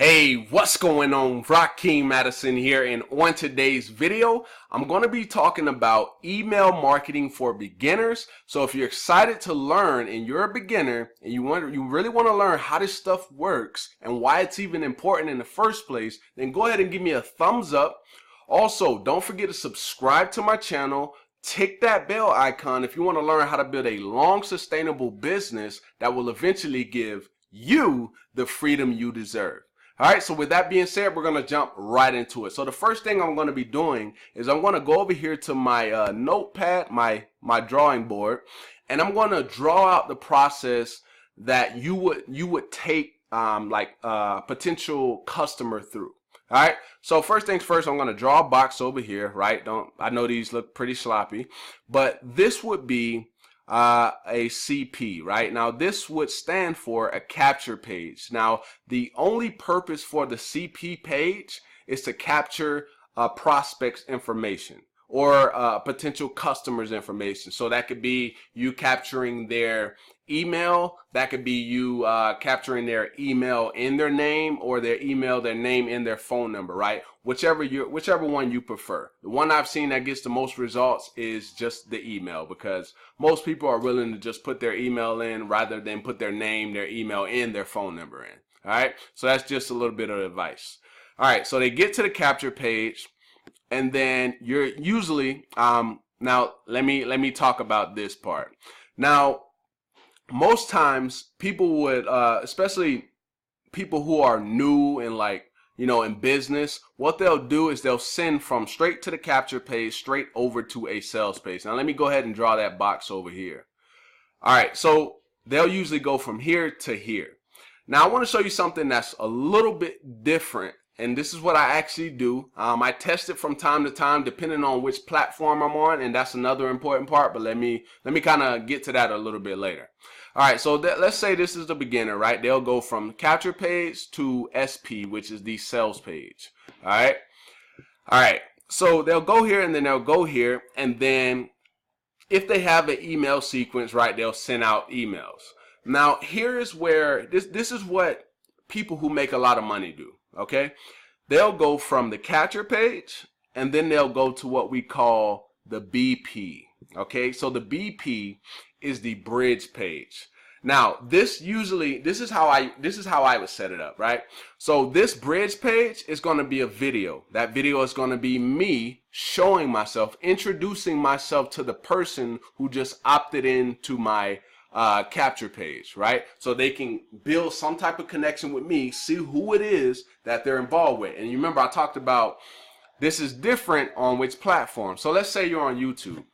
Hey, what's going on? Rakeem Madison here, and on today's video, I'm going to be talking about email marketing for beginners. So if you're excited to learn and you're a beginner and you really want to learn how this stuff works and why it's even important in the first place, then go ahead and give me a thumbs up. Also, don't forget to subscribe to my channel. Tick that bell icon if you want to learn how to build a long, sustainable business that will eventually give you the freedom you deserve. All right, so with that being said, we're going to jump right into it. So the first thing I'm going to be doing is I'm going to go over here to my notepad, my drawing board, and I'm going to draw out the process that you would take potential customer through. All right, so first things first, I'm going to draw a box over here, right? I know these look pretty sloppy, but this would be a CP, right? Now this would stand for a capture page. Now the only purpose for the CP page is to capture a prospect's information or potential customers' information. So that could be you capturing their email, that could be you capturing their email in their name, or their name in their phone number, right? Whichever one you prefer. The one I've seen that gets the most results is just the email, because most people are willing to just put their email in rather than put their name, their email, and their phone number in. All right, so that's just a little bit of advice. All right, so they get to the capture page, and then you're usually now let me talk about this part. Now most times people would especially people who are new and in business, what they'll do is they'll send from straight to the capture page straight over to a sales page. Now let me go ahead and draw that box over here. All right, so they'll usually go from here to here. Now I want to show you something that's a little bit different, and this is what I actually do. I test it from time to time depending on which platform I'm on, and that's another important part, but let me kind of get to that a little bit later. All right, so let's say this is the beginner, right? They'll go from capture page to SP, which is the sales page. All right, so they'll go here and then they'll go here, and then if they have an email sequence, right, they'll send out emails. Now here is where this is what people who make a lot of money do. Okay, they'll go from the capture page and then they'll go to what we call the BP. Okay, so the BP is the bridge page. Now this is how I would set it up, right? So this bridge page is going to be a video. That video is going to be me showing myself, introducing myself to the person who just opted into my capture page, right? So they can build some type of connection with me, see who it is that they're involved with. And you remember I talked about this is different on which platform. So let's say you're on YouTube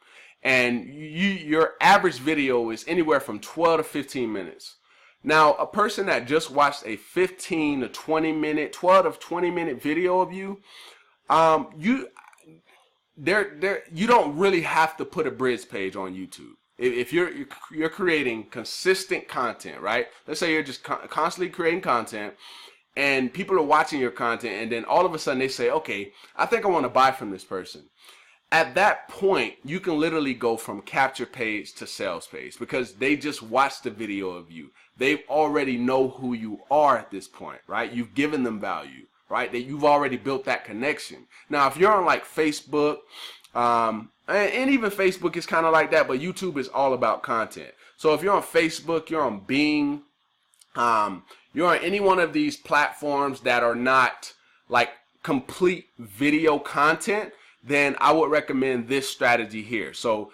and your average video is anywhere from 12 to 15 minutes. Now a person that just watched a 15 to 20 minute, 12 to 20 minute video of you, you don't really have to put a bridge page on YouTube. If you're creating consistent content, right? Let's say you're just constantly creating content and people are watching your content, and then all of a sudden they say, okay, I think I want to buy from this person. At that point, you can literally go from capture page to sales page because they just watched the video of you. They already know who you are at this point, right? You've given them value, right? That you've already built that connection. Now, if you're on like Facebook, and even Facebook is kind of like that, but YouTube is all about content. So if you're on Facebook, you're on Bing, you're on any one of these platforms that are not like complete video content, then I would recommend this strategy here. So,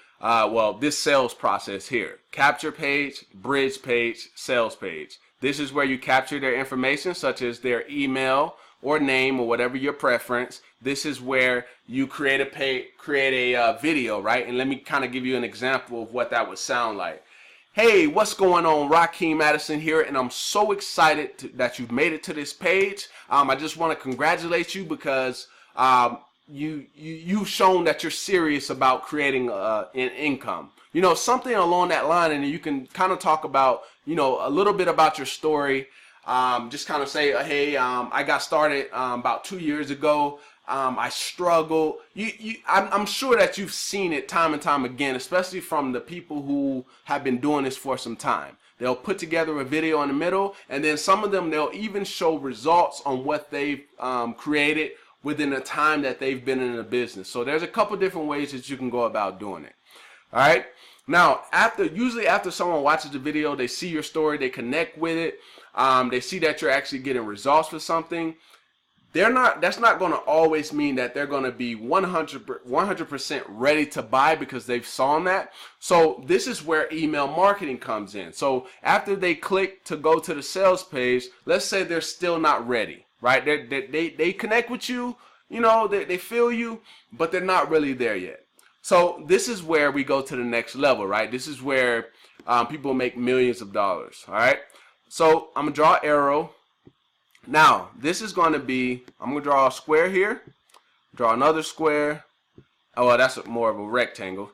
this sales process here: capture page, bridge page, sales page. This is where you capture their information, such as their email or name or whatever your preference. This is where you create a video, right? And let me kind of give you an example of what that would sound like. Hey, what's going on? Rakeem Madison here, and I'm so excited that you've made it to this page. I just want to congratulate you because you've shown that you're serious about creating an income. Something along that line, and you can kind of talk about, a little bit about your story. Just kind of say, hey, I got started about 2 years ago. I struggle. I'm sure that you've seen it time and time again, especially from the people who have been doing this for some time. They'll put together a video in the middle, and then some of them, they'll even show results on what they've created within the time that they've been in the business. So there's a couple different ways that you can go about doing it. All right. Now, usually after someone watches the video, they see your story, they connect with it, they see that you're actually getting results for something. That's not going to always mean that they're going to be 100% ready to buy because they've saw that. So this is where email marketing comes in. So after they click to go to the sales page, let's say they're still not ready, right? They connect with you, you know, they feel you, but they're not really there yet. So this is where we go to the next level, right? This is where people make millions of dollars, all right? So I'm going to draw an arrow. Now, this is going to be, I'm going to draw a square here, draw another square. Oh, well, that's more of a rectangle.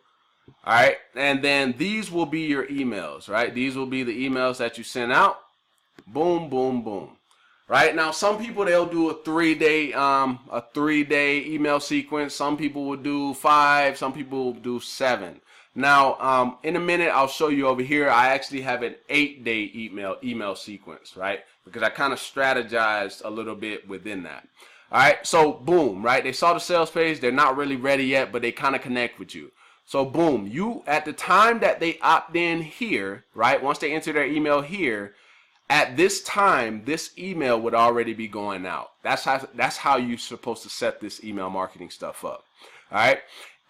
All right, and then these will be your emails, right? These will be the emails that you send out. Boom, boom, boom. Right now, some people, they'll do a three-day email sequence. Some people will do 5. Some people will do 7. Now, in a minute, I'll show you over here. I actually have an 8-day email sequence, right? Because I kind of strategized a little bit within that. All right, so boom, right? They saw the sales page. They're not really ready yet, but they kind of connect with you. So boom, you at the time that they opt in here, right? Once they enter their email here, at this time, this email would already be going out. That's how you're supposed to set this email marketing stuff up. All right,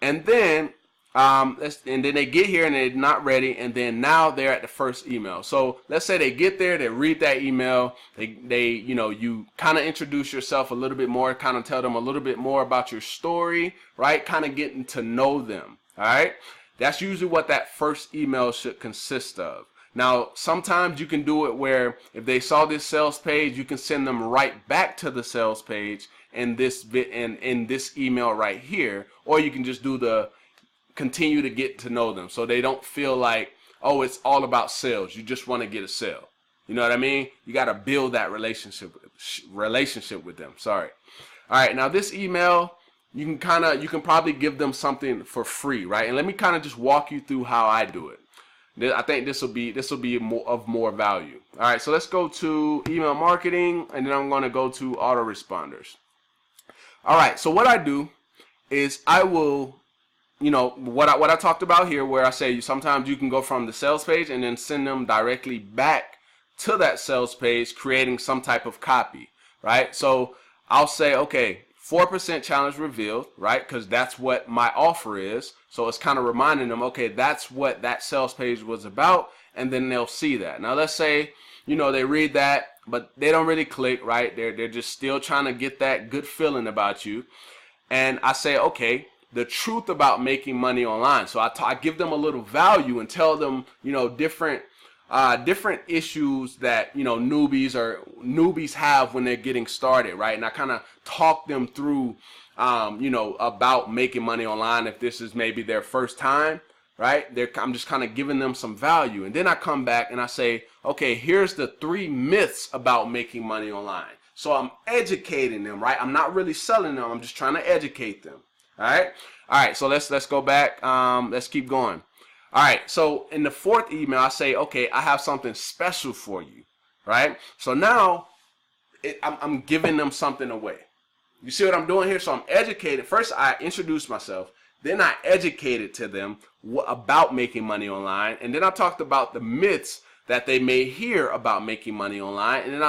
and then they get here and they're not ready, and then now they're at the first email. So let's say they get there, they read that email, you kind of introduce yourself a little bit more, kind of tell them a little bit more about your story, right? Kind of getting to know them. All right, that's usually what that first email should consist of. Now, sometimes you can do it where if they saw this sales page, you can send them right back to the sales page in this email right here, or you can just do the continue to get to know them so they don't feel like, oh, it's all about sales. You just want to get a sale. You know what I mean? You got to build that relationship with them. Sorry. All right. Now this email, you can probably give them something for free, right? And let me kind of just walk you through how I do it. I think this will be more value. All right. So let's go to email marketing, and then I'm going to go to autoresponders. All right. So what I do is I will, what I talked about here, where I say sometimes you can go from the sales page and then send them directly back to that sales page, creating some type of copy, right? So I'll say, okay, 4% challenge revealed, right? Because that's what my offer is. So it's kind of reminding them, okay, that's what that sales page was about, and then they'll see that. Now let's say, they read that, but they don't really click, right? They're just still trying to get that good feeling about you. And I say, okay, the truth about making money online. So I give them a little value and tell them, different issues that newbies have when they're getting started, right? And I kind of talk them through, about making money online if this is maybe their first time, right? I'm just kind of giving them some value, and then I come back and I say, okay, here's the 3 myths about making money online. So I'm educating them, right? I'm not really selling them. I'm just trying to educate them. All right. So let's go back. Let's keep going. All right. So in the 4th email, I say, okay, I have something special for you, right? So now I'm giving them something away. You see what I'm doing here? So I'm educated. First, I introduce myself. Then I educated to them about making money online. And then I talked about the myths that they may hear about making money online. And then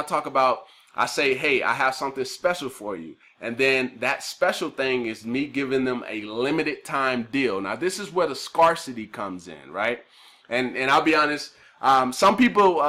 I say, hey, I have something special for you. And then that special thing is me giving them a limited time deal. Now, this is where the scarcity comes in, right? And I'll be honest, some people,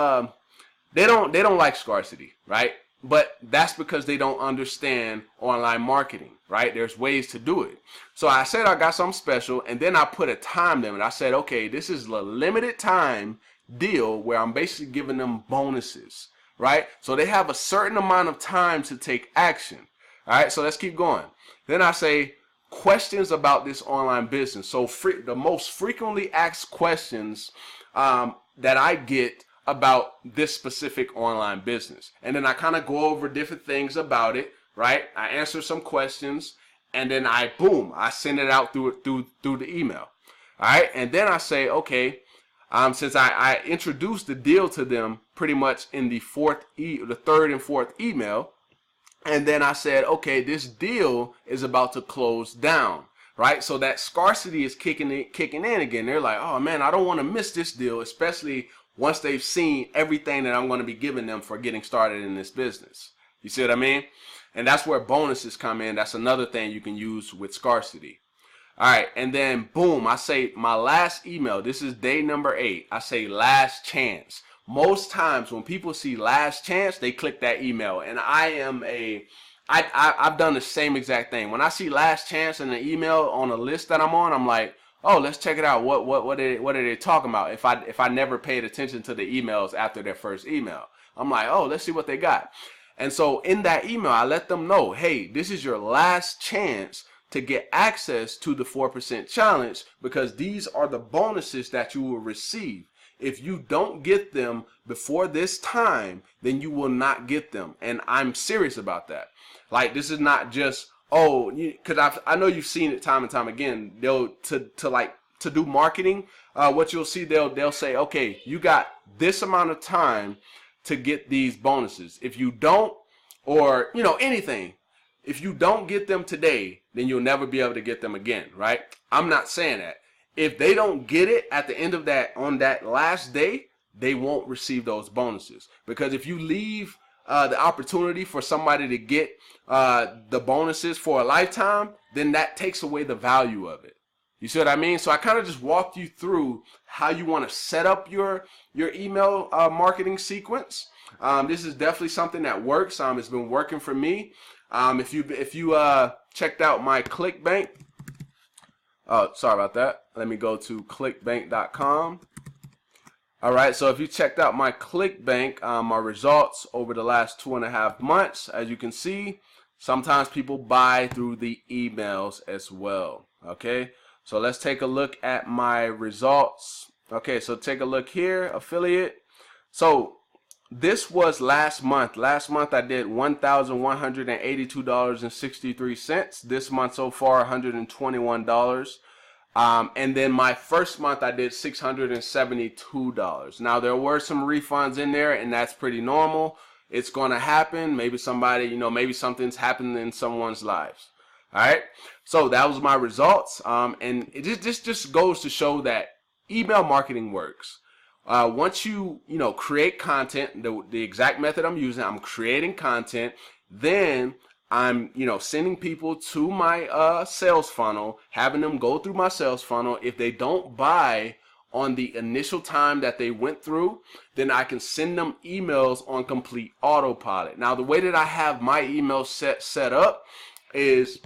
they don't like scarcity, right? But that's because they don't understand online marketing, right? There's ways to do it. So I said I got something special, and then I put a time limit. I said, okay, this is a limited time deal where I'm basically giving them bonuses, right? So they have a certain amount of time to take action. All right, so let's keep going. Then I say questions about this online business. So the most frequently asked questions that I get about this specific online business. And then I kind of go over different things about it, right? I answer some questions, and then I send it out through the email. All right, and then I say, okay, since I introduced the deal to them pretty much in the third and fourth email. And then I said, okay, this deal is about to close down, right? So that scarcity is kicking in again. They're like, oh man, I don't want to miss this deal, especially once they've seen everything that I'm going to be giving them for getting started in this business. You see what I mean? And that's where bonuses come in. That's another thing you can use with scarcity. All right, and then boom, I say my last email. This is day number 8. I say last chance. Most times when people see last chance, they click that email. And I've done the same exact thing. When I see last chance in an email on a list that I'm on, I'm like, oh, let's check it out. What are they talking about? If I never paid attention to the emails after their first email, I'm like, oh, let's see what they got. And so in that email, I let them know, hey, this is your last chance to get access to the 4% challenge, because these are the bonuses that you will receive. If you don't get them before this time, then you will not get them. And I'm serious about that. Like, this is not just, oh, because I know you've seen it time and time again. They'll to do marketing. What you'll see, they'll say, okay, you got this amount of time to get these bonuses. If you don't, or anything, if you don't get them today, then you'll never be able to get them again, right? I'm not saying that. If they don't get it at the end of that, on that last day, they won't receive those bonuses. Because if you leave the opportunity for somebody to get the bonuses for a lifetime, then that takes away the value of it. You see what I mean? So I kind of just walked you through how you want to set up your email marketing sequence. This is definitely something that works. It's been working for me. If you checked out my ClickBank, sorry about that. Let me go to clickbank.com. All right, so if you checked out my ClickBank, my results over the last 2.5 months, as you can see, sometimes people buy through the emails as well. Okay, so let's take a look at my results. Okay, so take a look here, affiliate. So this was last month. Last month I did $1,182.63. This month so far, $121. And then my first month I did $672. Now there were some refunds in there, and that's pretty normal. It's going to happen. Maybe somebody, maybe something's happened in someone's lives. All right. So that was my results. And this just goes to show that email marketing works. Once you create content, the exact method I'm using, I'm creating content, then I'm sending people to my sales funnel, having them go through my sales funnel. If they don't buy on the initial time that they went through, then I can send them emails on complete autopilot. Now the way that I have my email set up is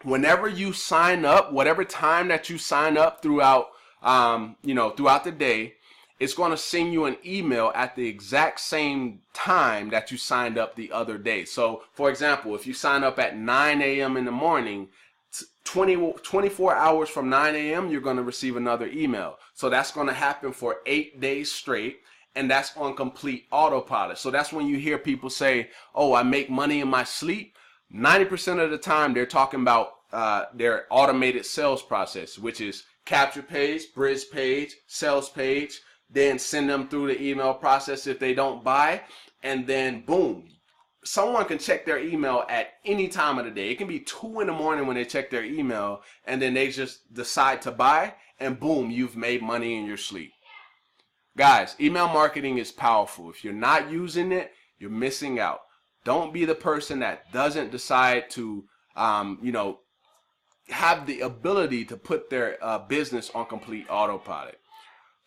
whenever you sign up, whatever time that you sign up throughout throughout the day, it's going to send you an email at the exact same time that you signed up the other day. So, for example, if you sign up at 9 a.m. in the morning, 24 hours from 9 a.m., you're going to receive another email. So that's going to happen for 8 days straight, and that's on complete autopilot. So that's when you hear people say, oh, I make money in my sleep. 90% of the time, they're talking about their automated sales process, which is capture page, bridge page, sales page, then send them through the email process if they don't buy, and then boom, someone can check their email at any time of the day. It can be 2 in the morning when they check their email, and then they just decide to buy, and boom, you've made money in your sleep. Guys, email marketing is powerful. If you're not using it, you're missing out. Don't be the person that doesn't decide to have the ability to put their business on complete autopilot.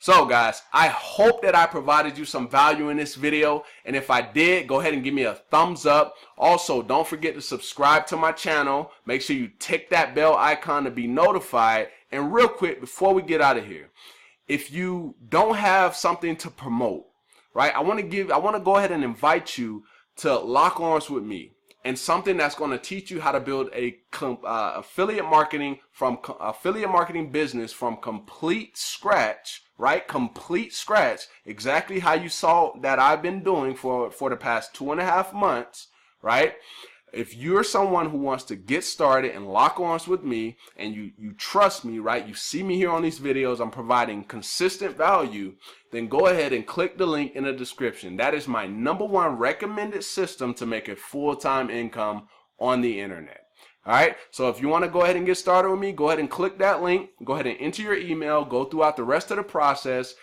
So guys, I hope that I provided you some value in this video, and if I did, go ahead and give me a thumbs up. Also, don't forget to subscribe to my channel. Make sure you tick that bell icon to be notified. And real quick, before we get out of here, if you don't have something to promote, right, I want to go ahead and invite you to lock arms with me and something that's going to teach you how to build a affiliate marketing business from complete scratch, right? Complete scratch, exactly how you saw that I've been doing for the past 2.5 months, right? If you're someone who wants to get started and lock arms with me, and you trust me, right? You see me here on these videos, I'm providing consistent value, then go ahead and click the link in the description. That is my #1 recommended system to make a full-time income on the internet. All right, so if you want to go ahead and get started with me, go ahead and click that link. Go ahead and enter your email. Go throughout the rest of the process.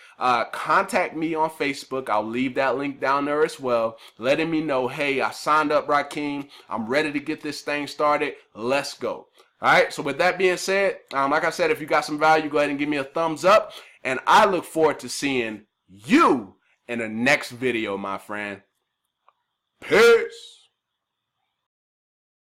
Contact me on Facebook. I'll leave that link down there as well, letting me know, hey, I signed up, Rakeem. I'm ready to get this thing started. Let's go. All right, so with that being said, like I said, if you got some value, go ahead and give me a thumbs up. And I look forward to seeing you in the next video, my friend. Peace.